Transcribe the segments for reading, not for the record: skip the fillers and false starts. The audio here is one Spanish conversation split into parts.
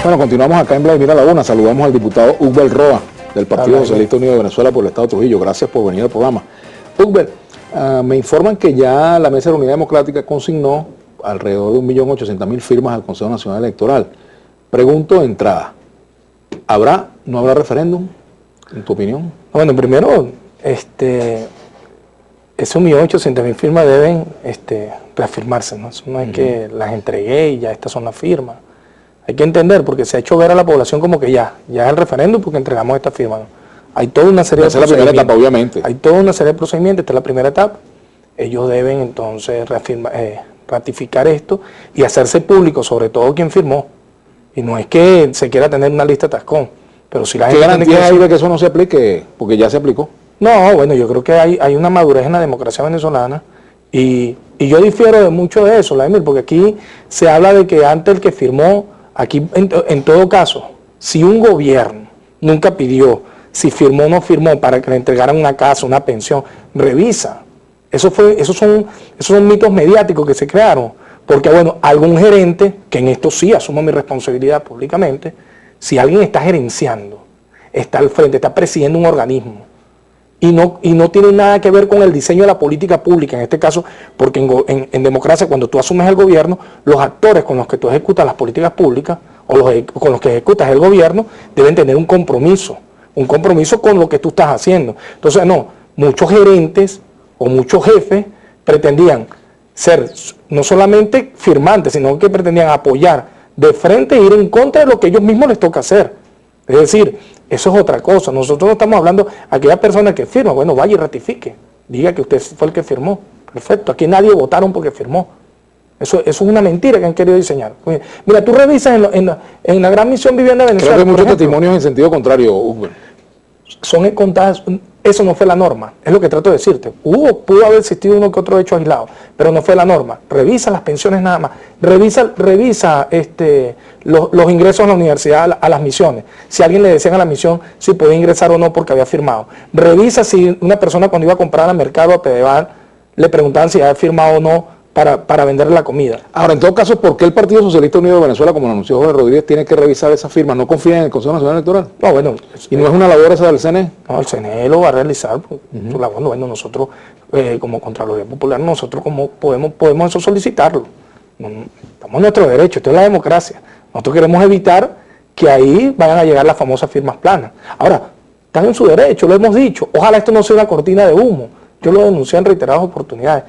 Bueno, continuamos acá en Vladimir Laguna. Saludamos al diputado Hugbert Roa, del Partido Socialista Unido de Venezuela por el Estado de Trujillo. Gracias por venir al programa. Hugbert, me informan que ya la Mesa de la Unidad Democrática consignó alrededor de 1.800.000 firmas al Consejo Nacional Electoral. Pregunto de entrada, ¿habrá, no habrá referéndum, en tu opinión? Bueno, primero, esos 1.800.000 firmas deben reafirmarse, ¿no? Eso no es que las entregué y ya estas son las firmas. Hay que entender, porque se ha hecho ver a la población como que ya es el referéndum porque entregamos esta firma, ¿no? Hay toda una serie de procedimientos. Esa es la primera etapa, obviamente. Hay toda una serie de procedimientos, esta es la primera etapa. Ellos deben entonces ratificar esto y hacerse público, sobre todo quien firmó. Y no es que se quiera tener una lista tascón, pero si la gente... ¿Qué garantía hay de que eso no se aplique? Porque ya se aplicó. No, bueno, yo creo que hay una madurez en la democracia venezolana y yo difiero de mucho de eso, Vladimir, porque aquí se habla de que antes el que firmó, aquí en todo caso, si un gobierno nunca pidió si firmó o no firmó para que le entregaran una casa, una pensión, revisa. Esos son mitos mediáticos que se crearon, porque bueno, algún gerente, que en esto sí asumo mi responsabilidad públicamente, si alguien está gerenciando, está al frente, está presidiendo un organismo, y no tiene nada que ver con el diseño de la política pública, en este caso, porque en democracia, cuando tú asumes el gobierno, los actores con los que tú ejecutas las políticas públicas, o con los que ejecutas el gobierno, deben tener un compromiso con lo que tú estás haciendo. Entonces, no, muchos gerentes o muchos jefes pretendían ser no solamente firmantes, sino que pretendían apoyar de frente e ir en contra de lo que ellos mismos les toca hacer. Es decir, eso es otra cosa. Nosotros no estamos hablando a aquella persona que firma, bueno, vaya y ratifique, diga que usted fue el que firmó. Perfecto, aquí nadie votaron porque firmó. Eso es una mentira que han querido diseñar. Mira, tú revisas en la Gran Misión Vivienda de Venezuela. Creo que hay muchos testimonios en sentido contrario, Hugbert. Son contadas, eso no fue la norma, es lo que trato de decirte. Pudo haber existido uno que otro hecho aislado, pero no fue la norma. Revisa las pensiones nada más, revisa los ingresos a la universidad, a las misiones. Si alguien le decían a la misión si podía ingresar o no porque había firmado. Revisa si una persona cuando iba a comprar al mercado a Pedeval le preguntaban si había firmado o no para venderle la comida. Ahora, en todo caso, ¿por qué el Partido Socialista Unido de Venezuela, como lo anunció Jorge Rodríguez, tiene que revisar esa firma? ¿No confía en el Consejo Nacional Electoral? No, bueno. ¿Y no es una labor esa del CNE? No, el CNE lo va a realizar. Su labor, bueno, nosotros, como Contraloría Popular, nosotros como podemos eso solicitarlo. Estamos en nuestro derecho, esto es la democracia. Nosotros queremos evitar que ahí vayan a llegar las famosas firmas planas. Ahora, están en su derecho, lo hemos dicho. Ojalá esto no sea una cortina de humo. Yo lo denuncié en reiteradas oportunidades.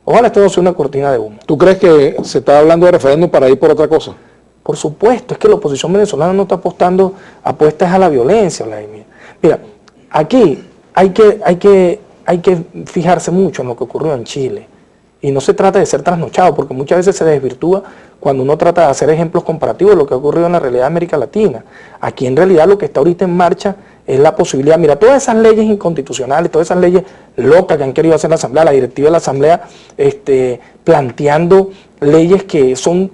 Ojalá esto no sea una cortina de humo. ¿Tú crees que se está hablando de referéndum para ir por otra cosa? Por supuesto, es que la oposición venezolana no está apostando apuestas a la violencia, Vladimir. Mira, aquí hay que fijarse mucho en lo que ocurrió en Chile. Y no se trata de ser trasnochado, porque muchas veces se desvirtúa cuando uno trata de hacer ejemplos comparativos de lo que ha ocurrido en la realidad de América Latina. Aquí en realidad lo que está ahorita en marcha es la posibilidad, mira, todas esas leyes inconstitucionales, todas esas leyes locas que han querido hacer la Asamblea, la directiva de la Asamblea, planteando leyes que son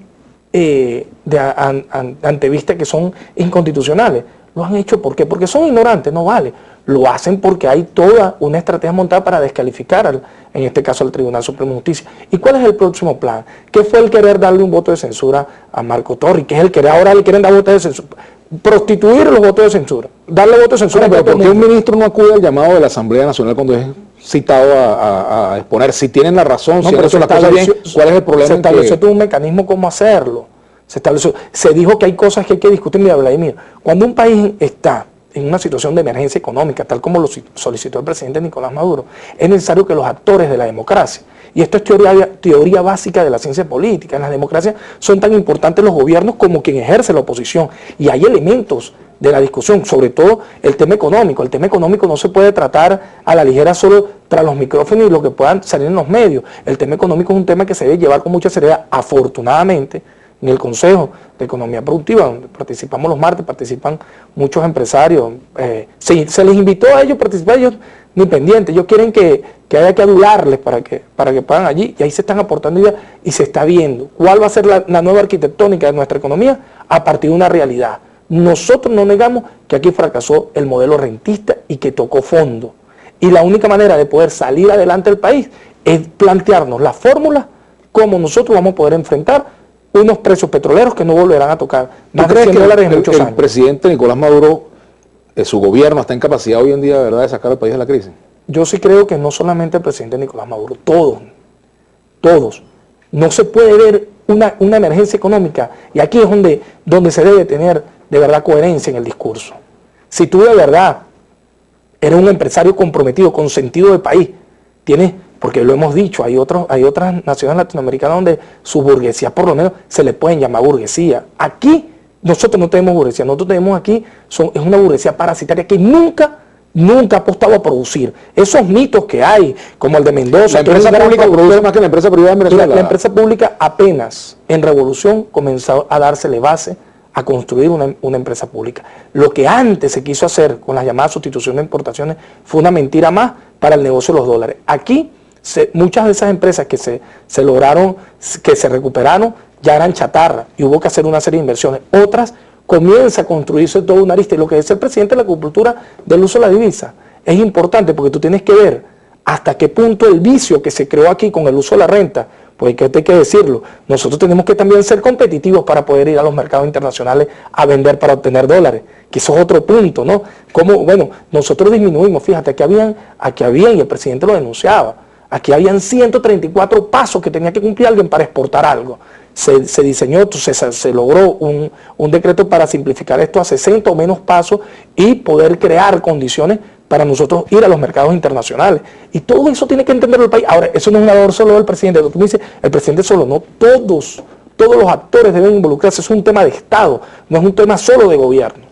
antevista que son inconstitucionales. Lo han hecho ¿por qué? Porque son ignorantes, no vale. Lo hacen porque hay toda una estrategia montada para descalificar, en este caso, al Tribunal Supremo de Justicia. ¿Y cuál es el próximo plan? ¿Qué fue el querer darle un voto de censura a Marco Torri? ¿Qué es el querer? Ahora le quieren dar votos de censura. Prostituir los votos de censura. Darle votos de censura. Pero ¿por qué un ministro no acude al llamado de la Asamblea Nacional cuando es citado a exponer? Si tienen la razón, si han hecho las cosas bien, ¿cuál es el problema? Se estableció todo un mecanismo cómo hacerlo. Se dijo que hay cosas que hay que discutir. Mira, Vladimir, cuando un país está en una situación de emergencia económica, tal como lo solicitó el presidente Nicolás Maduro, es necesario que los actores de la democracia, y esto es teoría básica de la ciencia política, en las democracias son tan importantes los gobiernos como quien ejerce la oposición, y hay elementos de la discusión, sobre todo el tema económico. El tema económico no se puede tratar a la ligera solo tras los micrófonos y lo que puedan salir en los medios. El tema económico es un tema que se debe llevar con mucha seriedad, afortunadamente. En el Consejo de Economía Productiva, donde participamos los martes, participan muchos empresarios. Se les invitó a ellos a participar, ellos ni pendientes. Ellos quieren que haya que adularles para que puedan allí, y ahí se están aportando ideas y se está viendo cuál va a ser la nueva arquitectónica de nuestra economía a partir de una realidad. Nosotros no negamos que aquí fracasó el modelo rentista y que tocó fondo. Y la única manera de poder salir adelante del país es plantearnos la fórmula, cómo nosotros vamos a poder enfrentar unos precios petroleros que no volverán a tocar más de crees 100 que dólares en muchos años. El presidente Nicolás Maduro, su gobierno, está en capacidad hoy en día, de verdad, de sacar al país de la crisis? Yo sí creo que no solamente el presidente Nicolás Maduro, todos. No se puede ver una emergencia económica, y aquí es donde se debe tener de verdad coherencia en el discurso. Si tú de verdad eres un empresario comprometido con sentido de país, tienes, porque lo hemos dicho, hay otras naciones latinoamericanas donde su burguesía por lo menos se le pueden llamar burguesía. Aquí nosotros no tenemos burguesía, nosotros tenemos aquí, es una burguesía parasitaria que nunca ha apostado a producir. Esos mitos que hay, como el de Mendoza. La empresa pública produce más que la empresa privada en Venezuela. La empresa pública apenas en revolución comenzó a dársele base a construir una empresa pública. Lo que antes se quiso hacer con las llamadas sustituciones de importaciones fue una mentira más para el negocio de los dólares. Aquí muchas de esas empresas que se lograron, que se recuperaron, ya eran chatarra y hubo que hacer una serie de inversiones. Otras comienza a construirse toda una arista, y lo que dice el presidente de la cultura del uso de la divisa es importante, porque tú tienes que ver hasta qué punto el vicio que se creó aquí con el uso de la renta, pues hay que decirlo, nosotros tenemos que también ser competitivos para poder ir a los mercados internacionales a vender para obtener dólares, que eso es otro punto, ¿no? Como, bueno, nosotros disminuimos, fíjate, aquí habían, y el presidente lo denunciaba, aquí habían 134 pasos que tenía que cumplir alguien para exportar algo. Se diseñó, se logró un decreto para simplificar esto a 60 o menos pasos y poder crear condiciones para nosotros ir a los mercados internacionales. Y todo eso tiene que entenderlo el país. Ahora, eso no es una labor solo del presidente. Tú me dices, el presidente solo, no, todos los actores deben involucrarse. Es un tema de Estado, no es un tema solo de gobierno.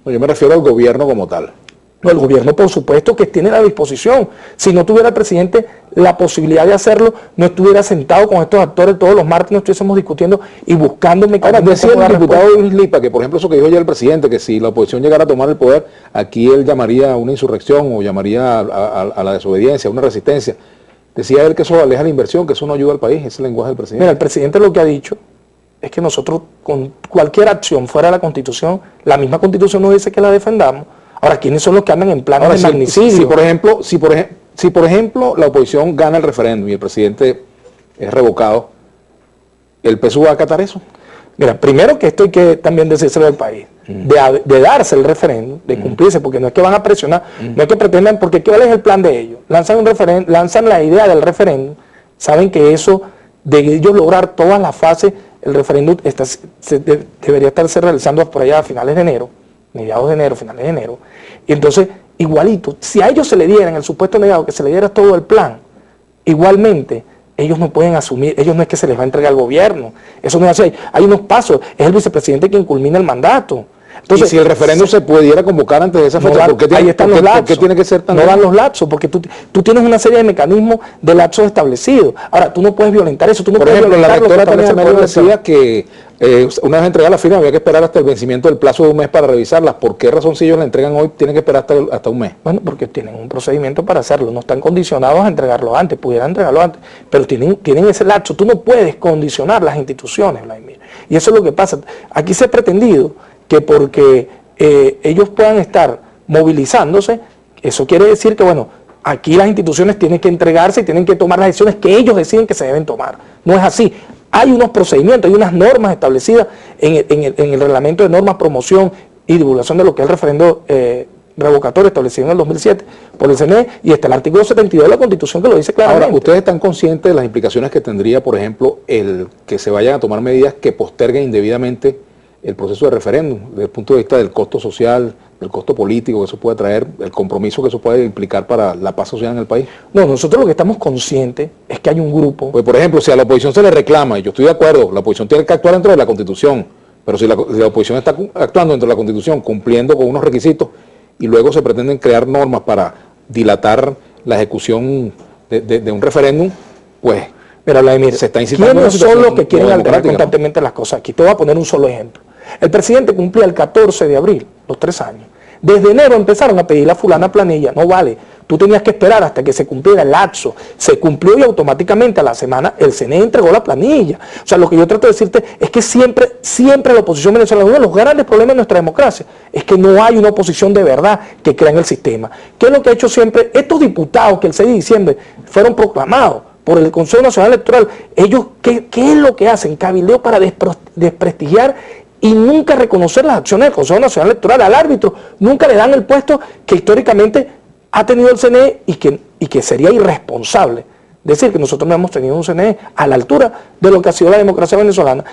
No, yo me refiero al gobierno como tal. No, el gobierno por supuesto que tiene la disposición. Si no tuviera el presidente la posibilidad de hacerlo, no estuviera sentado con estos actores todos los martes, no estuviésemos discutiendo y buscando mecanismos. Ahora, decía el diputado Luis Lipa que, por ejemplo, eso que dijo ya el presidente, que si la oposición llegara a tomar el poder, aquí él llamaría a una insurrección o llamaría a la desobediencia, a una resistencia. Decía él que eso aleja la inversión, que eso no ayuda al país, ese es el lenguaje del presidente. Mira, el presidente lo que ha dicho es que nosotros con cualquier acción fuera de la Constitución, la misma Constitución nos dice que la defendamos. Ahora, ¿quiénes son los que andan en planes de magnicidio? Si por ejemplo la oposición gana el referéndum y el presidente es revocado, ¿el PSUV va a acatar eso? Mira, primero que esto hay que también decírselo al país, de darse el referéndum, de cumplirse, porque no es que van a presionar, no es que pretendan, porque ¿cuál es el plan de ellos? Lanzan la idea del referéndum, saben que eso, de ellos lograr todas las fases, el referéndum debería estarse realizando por allá a finales de enero, mediados de enero, finales de enero, y entonces, igualito, si a ellos se le diera, en el supuesto negado, que se le diera todo el plan, igualmente, ellos no pueden asumir, ellos no es que se les va a entregar al gobierno, eso no es así, hay unos pasos, es el vicepresidente quien culmina el mandato. Entonces, y si el referéndum se pudiera convocar antes de esa fecha, ¿por qué tiene que ser tan no dan los lapsos? Porque tú tienes una serie de mecanismos de lapsos establecidos. Ahora, tú no puedes violentar eso. Tú no Por puedes ejemplo, la rectora Tania Medio decía que una vez entregada la firma había que esperar hasta el vencimiento del plazo de un mes para revisarlas. ¿Por qué razón si ellos la entregan hoy tienen que esperar hasta un mes? Bueno, porque tienen un procedimiento para hacerlo. No están condicionados a entregarlo antes. Pudieran entregarlo antes. Pero tienen ese lapso. Tú no puedes condicionar las instituciones, Vladimir. Y eso es lo que pasa. Aquí se ha pretendido que porque ellos puedan estar movilizándose, eso quiere decir que, bueno, aquí las instituciones tienen que entregarse y tienen que tomar las decisiones que ellos deciden que se deben tomar. No es así. Hay unos procedimientos, hay unas normas establecidas en el reglamento de normas, promoción y divulgación de lo que es el referendo revocatorio establecido en el 2007 por el CNE, y está el artículo 72 de la Constitución que lo dice claramente. Ahora, ¿ustedes están conscientes de las implicaciones que tendría, por ejemplo, el que se vayan a tomar medidas que posterguen indebidamente el proceso de referéndum, desde el punto de vista del costo social, del costo político que eso puede traer, el compromiso que eso puede implicar para la paz social en el país? No, nosotros lo que estamos conscientes es que hay un grupo... Pues, por ejemplo, si a la oposición se le reclama, y yo estoy de acuerdo, la oposición tiene que actuar dentro de la Constitución, pero si la oposición está actuando dentro de la Constitución, cumpliendo con unos requisitos, y luego se pretenden crear normas para dilatar la ejecución de un referéndum, pues... Mira, Vladimir, se está incitando. ¿Quiénes son los que quieren alterar constantemente las cosas aquí? Te voy a poner un solo ejemplo. El presidente cumplía el 14 de abril, los 3 años. Desde enero empezaron a pedir la fulana planilla. No vale, tú tenías que esperar hasta que se cumpliera el lapso. Se cumplió y automáticamente a la semana el CNE entregó la planilla. O sea, lo que yo trato de decirte es que siempre la oposición venezolana, uno de los grandes problemas de nuestra democracia es que no hay una oposición de verdad que crea en el sistema. ¿Qué es lo que ha hecho siempre? Estos diputados que el 6 de diciembre fueron proclamados por el Consejo Nacional Electoral. Ellos, ¿qué es lo que hacen? Cabildeo para desprestigiar y nunca reconocer las acciones del Consejo Nacional Electoral. Al árbitro nunca le dan el puesto que históricamente ha tenido el CNE y que sería irresponsable decir que nosotros no hemos tenido un CNE a la altura de lo que ha sido la democracia venezolana.